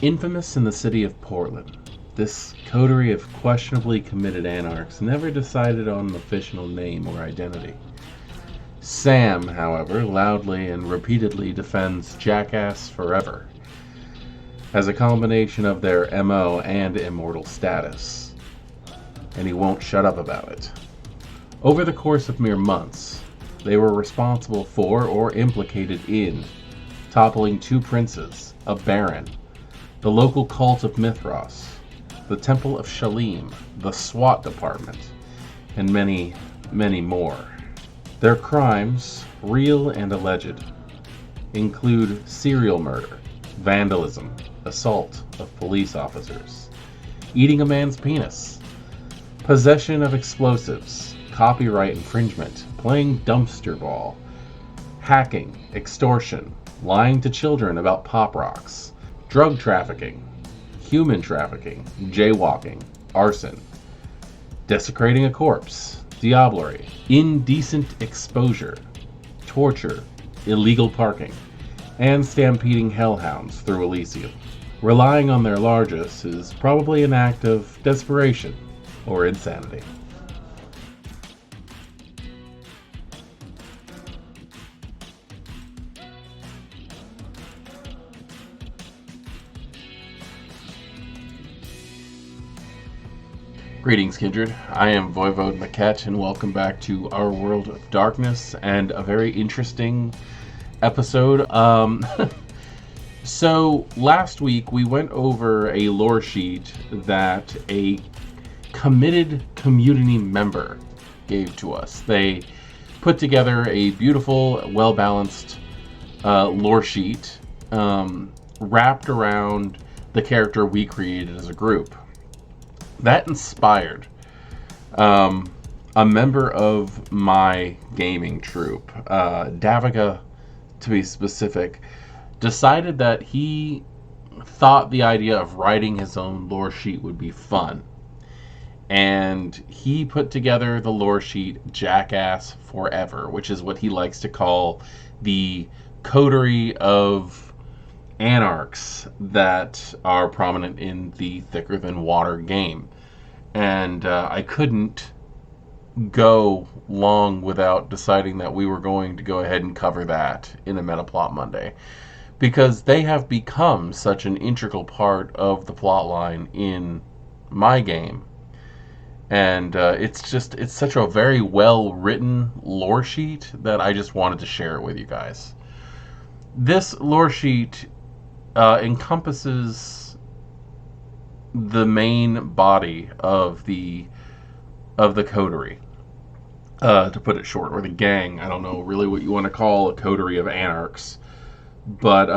Infamous in the city of Portland, this coterie of questionably committed anarchs never decided on an official name or identity. Sam, however, loudly and repeatedly defends Jackass Forever as a combination of their MO and immortal status, and he won't shut up about it. Over the course of mere months, they were responsible for or implicated in toppling two princes, a baron, the local cult of Mithras, the Temple of Shalim, the SWAT department, and many, many more. Their crimes, real and alleged, include serial murder, vandalism, assault of police officers, eating a man's penis, possession of explosives, copyright infringement, playing dumpster ball, hacking, extortion, lying to children about pop rocks, drug trafficking, human trafficking, jaywalking, arson, desecrating a corpse, diablerie, indecent exposure, torture, illegal parking, and stampeding hellhounds through Elysium. Relying on their largesse is probably an act of desperation or insanity. Greetings, Kindred. I am Voivode Maquette, and welcome back to our World of Darkness and a very interesting episode. So last week we went over a lore sheet that a committed community member gave to us. They put together a beautiful, well-balanced lore sheet wrapped around the character we created as a group. That inspired a member of my gaming troupe, Daviga to be specific, decided that he thought the idea of writing his own lore sheet would be fun. And he put together the lore sheet Jackass Forever, which is what he likes to call the coterie of anarchs that are prominent in the Thicker Than Water game. And I couldn't go long without deciding that we were going to go ahead and cover that in a Metaplot Monday, because they have become such an integral part of the plotline in my game. And it's such a very well written lore sheet that I just wanted to share it with you guys. This lore sheet encompasses the main body of the coterie, to put it short, or the gang. I don't know really what you want to call a coterie of anarchs, but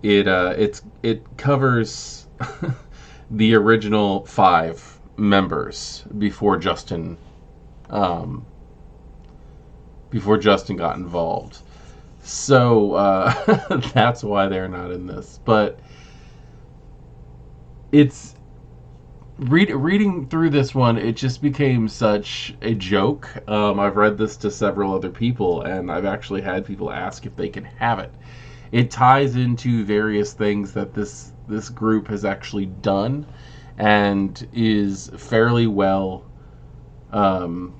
it covers the original 5 members before Justin got involved. So that's why they're not in this. But it's reading through this one, it just became such a joke. I've read this to several other people, and I've actually had people ask if they can have it. It ties into various things that this group has actually done, and is fairly well put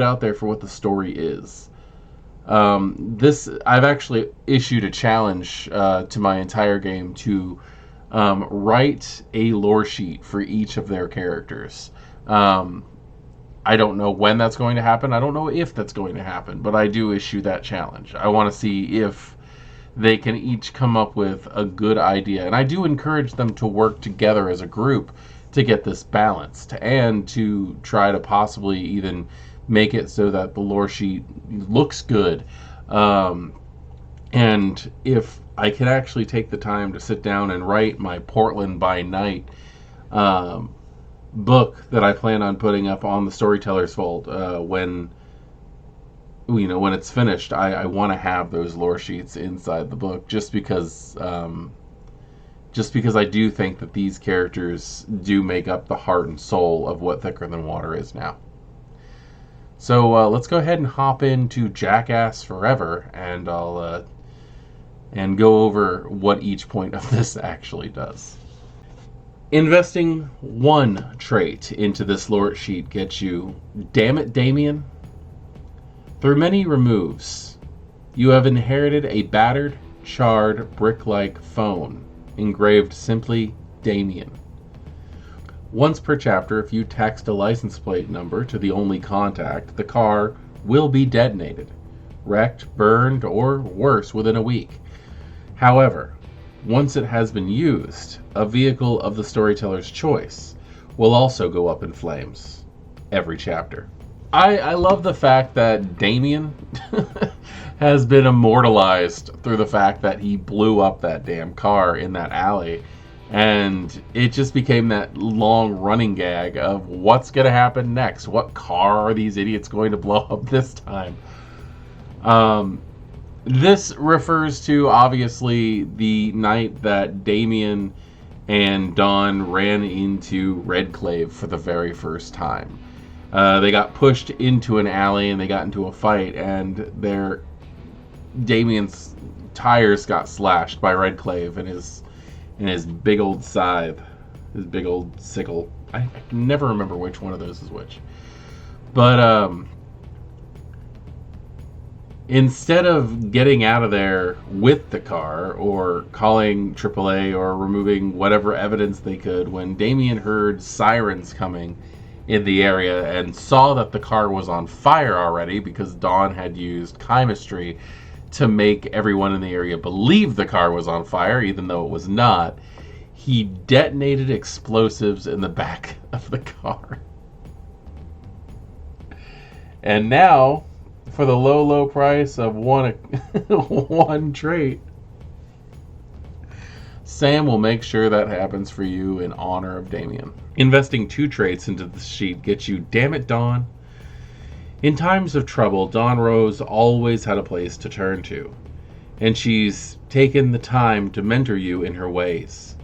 out there for what the story is. I've actually issued a challenge to my entire game to write a lore sheet for each of their characters. I don't know when that's going to happen. I don't know if that's going to happen, but I do issue that challenge. I want to see if they can each come up with a good idea. And I do encourage them to work together as a group to get this balanced, and to try to possibly even make it so that the lore sheet looks good. And if I can actually take the time to sit down and write my Portland by Night book that I plan on putting up on the Storyteller's Vault when it's finished, I want to have those lore sheets inside the book, just because I do think that these characters do make up the heart and soul of what Thicker Than Water is now. So let's go ahead and hop into Jackass Forever, and I'll and go over what each point of this actually does. Investing 1 trait into this Loresheet gets you, damn it, Damien. Through many removes, you have inherited a battered, charred, brick-like phone, engraved simply Damien. Once per chapter, if you text a license plate number to the only contact, the car will be detonated, wrecked, burned, or worse within a week. However, once it has been used, a vehicle of the storyteller's choice will also go up in flames every chapter. I love the fact that Damien has been immortalized through the fact that he blew up that damn car in that alley. And it just became that long running gag of what's going to happen next. What car are these idiots going to blow up this time? This refers to, obviously, the night that Damien and Dawn ran into Redclave for the very first time. They got pushed into an alley and they got into a fight, and Damien's tires got slashed by Redclave and his big old scythe, his big old sickle. I can never remember which one of those is which. But instead of getting out of there with the car or calling AAA or removing whatever evidence they could, when Damien heard sirens coming in the area and saw that the car was on fire already because Dawn had used chemistry to make everyone in the area believe the car was on fire, even though it was not, he detonated explosives in the back of the car. And now, for the low price of one trait, Sam will make sure that happens for you in honor of Damien. Investing 2 traits into the sheet gets you, damn it, Dawn. In times of trouble, Dawn Rose always had a place to turn to, and she's taken the time to mentor you in her ways.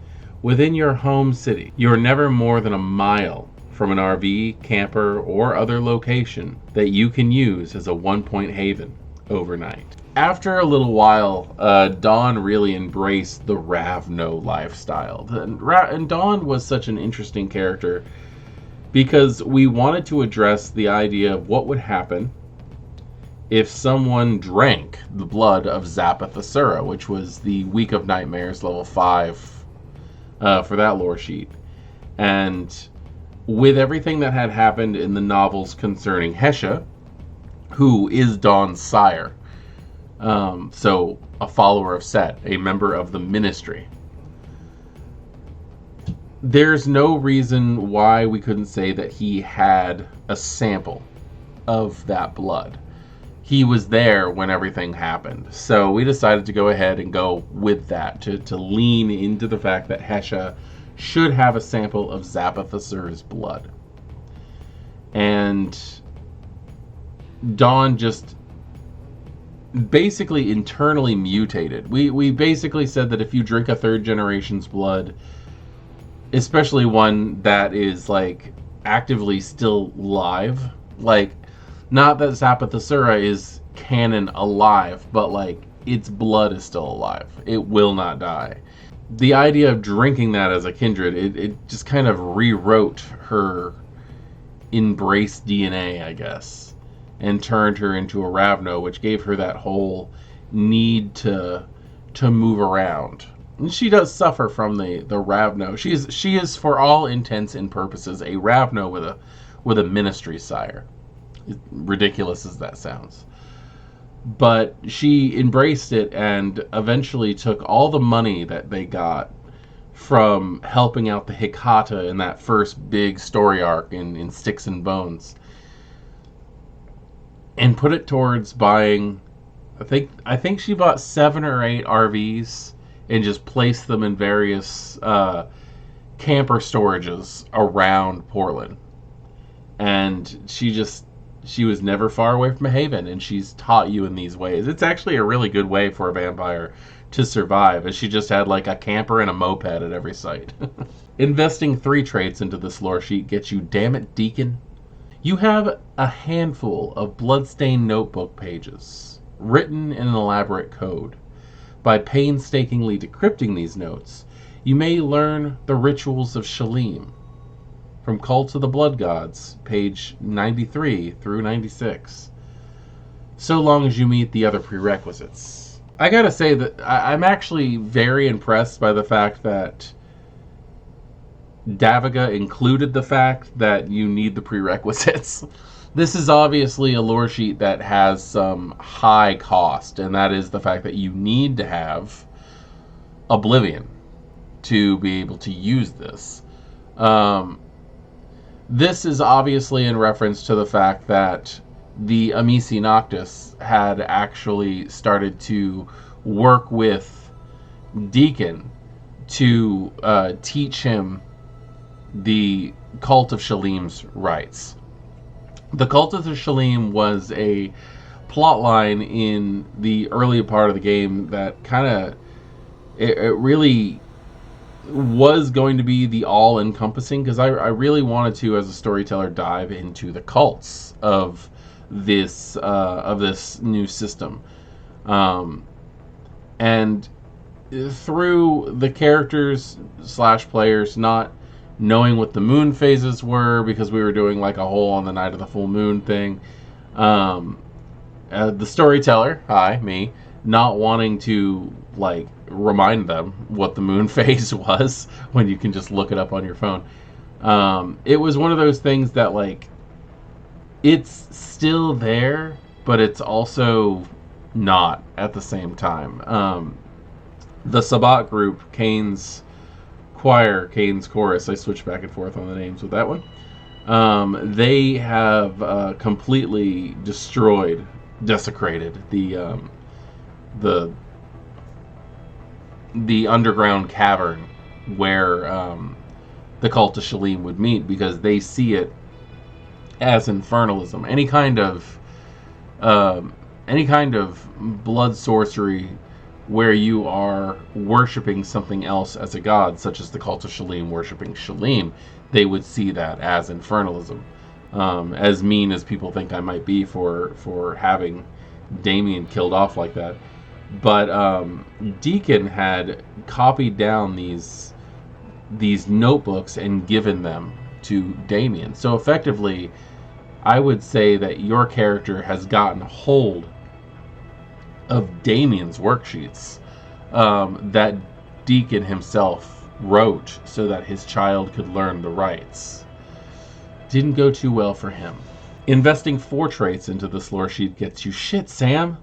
Within your home city, you are never more than a mile from an RV, camper, or other location that you can use as a one-point haven overnight. After a little while, Dawn really embraced the Ravno lifestyle. And Dawn was such an interesting character because we wanted to address the idea of what would happen if someone drank the blood of Zapathasura, which was the Week of Nightmares level 5 for that lore sheet. And with everything that had happened in the novels concerning Hesha, who is Dawn's sire, so a follower of Set, a member of the Ministry, there's no reason why we couldn't say that he had a sample of that blood. He was there when everything happened. So we decided to go ahead and go with that, to lean into the fact that Hesha should have a sample of Zapathasura's blood. And Dawn just basically internally mutated. We basically said that if you drink a 3rd generation's blood, especially one that is like actively still live, like, not that Zapathasura is canon alive, but like its blood is still alive. It will not die. The idea of drinking that as a kindred, it just kind of rewrote her embrace DNA, I guess, and turned her into a Ravno, which gave her that whole need to move around. And she does suffer from the Ravno. She is for all intents and purposes a Ravno with a ministry sire. Ridiculous as that sounds. But she embraced it and eventually took all the money that they got from helping out the Hikata in that first big story arc in Sticks and Bones, and put it towards buying, I think she bought 7 or 8 RVs and just placed them in various camper storages around Portland. And she was never far away from a haven, and she's taught you in these ways. It's actually a really good way for a vampire to survive, as she just had like a camper and a moped at every site. Investing 3 traits into this lore sheet gets you, damn it, Deacon. You have a handful of bloodstained notebook pages, written in an elaborate code, By painstakingly decrypting these notes, you may learn the rituals of Shalim. From Cult of the Blood Gods, page 93 through 96. So long as you meet the other prerequisites. I gotta say that I'm actually very impressed by the fact that Daviga included the fact that you need the prerequisites. This is obviously a lore sheet that has some high cost, and that is the fact that you need to have Oblivion to be able to use this. This is obviously in reference to the fact that the Amici Noctis had actually started to work with Deacon to teach him the Cult of Shalim's rites. The Cult of Shalim was a plotline in the early part of the game that kind of it really was going to be the all-encompassing, because I really wanted to, as a storyteller, dive into the cults of this new system, and through the characters / players not knowing what the moon phases were, because we were doing like a whole on the night of the full moon thing, the storyteller, me, not wanting to like remind them what the moon phase was when you can just look it up on your phone. It was one of those things that like it's still there, but it's also not at the same time. The Sabbat group, Cain's Choir, Cain's Chorus, I switch back and forth on the names with that one. They have completely desecrated the underground cavern where the Cult of Shalim would meet, because they see it as infernalism. Any kind of blood sorcery where you are worshiping something else as a god, such as the Cult of Shalim worshiping Shalim, they would see that as infernalism. As mean as people think I might be for having Damien killed off like that. But Deacon had copied down these notebooks and given them to Damien. So effectively, I would say that your character has gotten hold of Damien's worksheets that Deacon himself wrote so that his child could learn the rites. Didn't go too well for him. Investing 4 traits into this lore sheet gets you shit, Sam.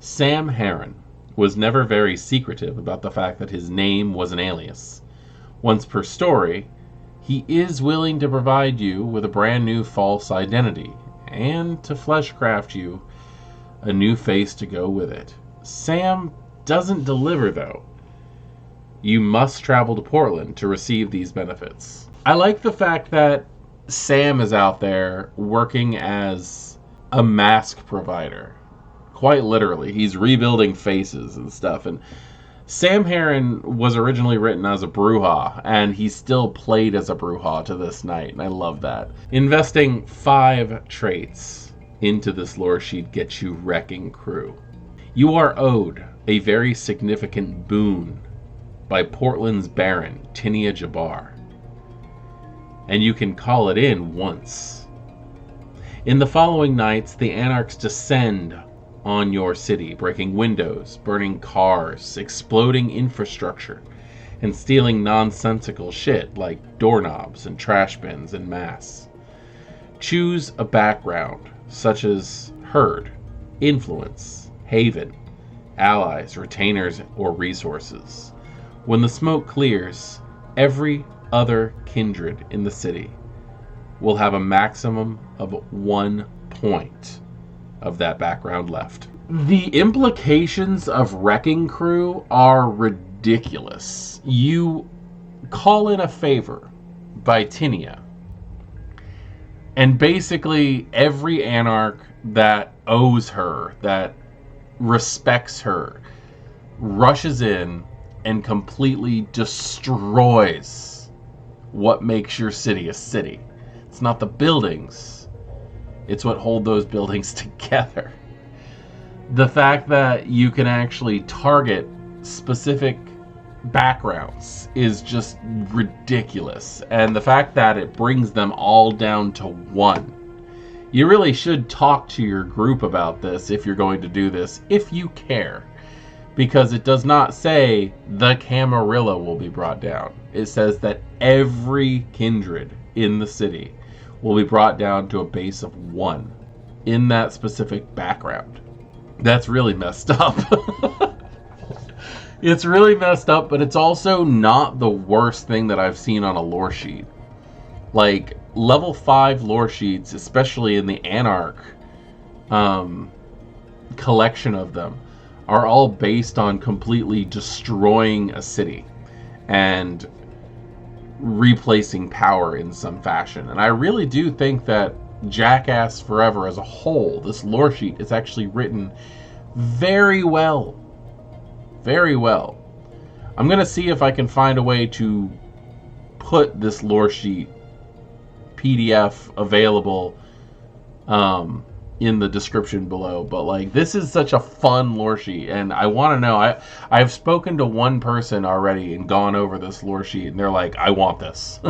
Sam Heron was never very secretive about the fact that his name was an alias. Once per story, he is willing to provide you with a brand new false identity, and to fleshcraft you a new face to go with it. Sam doesn't deliver, though. You must travel to Portland to receive these benefits. I like the fact that Sam is out there working as a mask provider. Quite literally. He's rebuilding faces and stuff. And Sam Heron was originally written as a Brujah, and he's still played as a Brujah to this night, and I love that. Investing 5 traits into this lore sheet gets you Wrecking Crew. You are owed a very significant boon by Portland's Baron, Tinia Jabbar, and you can call it in once. In the following nights, the Anarchs descend on your city, breaking windows, burning cars, exploding infrastructure, and stealing nonsensical shit like doorknobs and trash bins en masse. Choose a background such as Herd, Influence, Haven, Allies, Retainers, or Resources. When the smoke clears, every other kindred in the city will have a maximum of 1 point of that background left. The implications of Wrecking Crew are ridiculous. You call in a favor by Tinia, and basically every Anarch that owes her, that respects her, rushes in and completely destroys what makes your city a city. It's not the buildings, it's what hold those buildings together. The fact that you can actually target specific backgrounds is just ridiculous. And the fact that it brings them all down to one. You really should talk to your group about this if you're going to do this, if you care. Because it does not say the Camarilla will be brought down. It says that every kindred in the city will be brought down to a base of 1 in that specific background. That's really messed up. It's really messed up, but it's also not the worst thing that I've seen on a lore sheet. Like, level 5 lore sheets, especially in the Anarch collection of them, are all based on completely destroying a city and replacing power in some fashion. And I really do think that Jackass Forever as a whole, this lore sheet, is actually written very well. Very well. I'm going to see if I can find a way to put this lore sheet PDF available in the description below. But like, this is such a fun lore sheet, and I want to know. I've spoken to one person already and gone over this lore sheet, and they're like, I want this.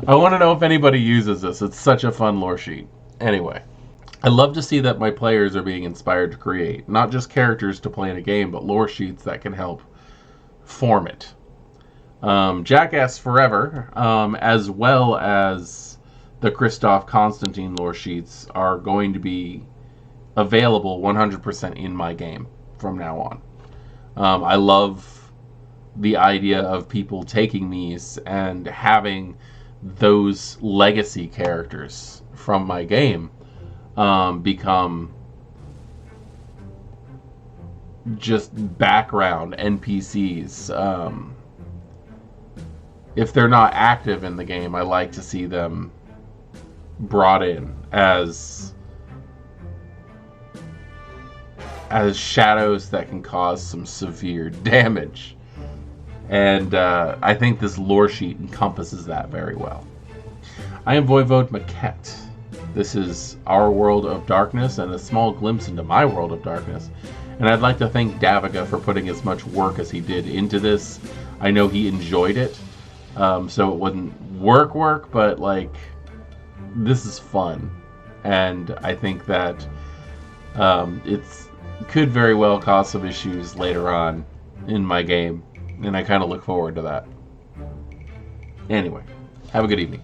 I want to know if anybody uses this. It's such a fun lore sheet. Anyway, I love to see that my players are being inspired to create not just characters to play in a game, but lore sheets that can help form it. Jackass Forever, as well as the Christoph Constantine lore sheets, are going to be available 100% in my game from now on. I love the idea of people taking these and having those legacy characters from my game become just background NPCs. If they're not active in the game, I like to see them brought in as shadows that can cause some severe damage. And I think this lore sheet encompasses that very well. I am Voivode Maquette. This is our world of darkness and a small glimpse into my world of darkness. And I'd like to thank Daviga for putting as much work as he did into this. I know he enjoyed it, so it wouldn't work, but like, this is fun. And I think that it could very well cause some issues later on in my game. And I kind of look forward to that. Anyway, have a good evening.